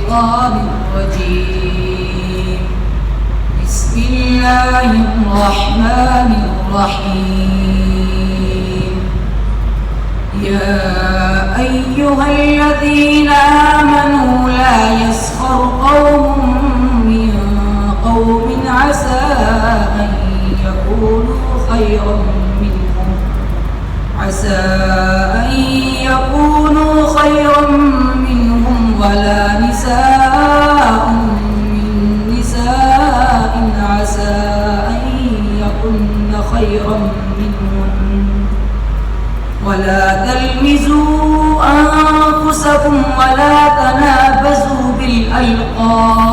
الشيطان الرجيم. بسم الله الرحمن الرحيم. يا أيها الذين آمنوا لا يسخر قوم من قوم عسى أن يكونوا خيرا منهم ولا نساء من نساء عسى أن يكن خيرا منهم ولا تلمزوا أنفسكم ولا تنابزوا بالألقاب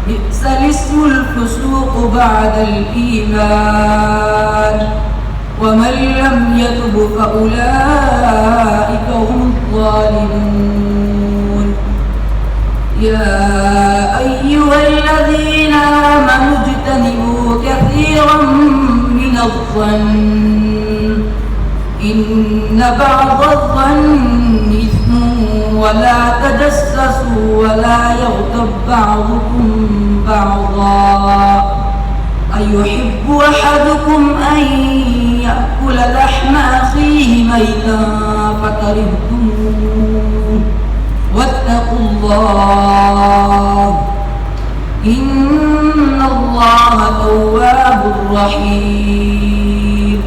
بئس الاسم الفسوق بعد الإيمان ومن لم يتب فأولئك هم الظالمون. يا أيها الذين آمنوا اجتنبوا كثيرا من الظن إن بعض الظن إثم ولا تجسسوا ولا يغتب بعضكم بعضا أيحب أحدكم أن يأكل لحم أخيه ميتا فكرهتموه واتقوا الله إن الله تواب رحيم.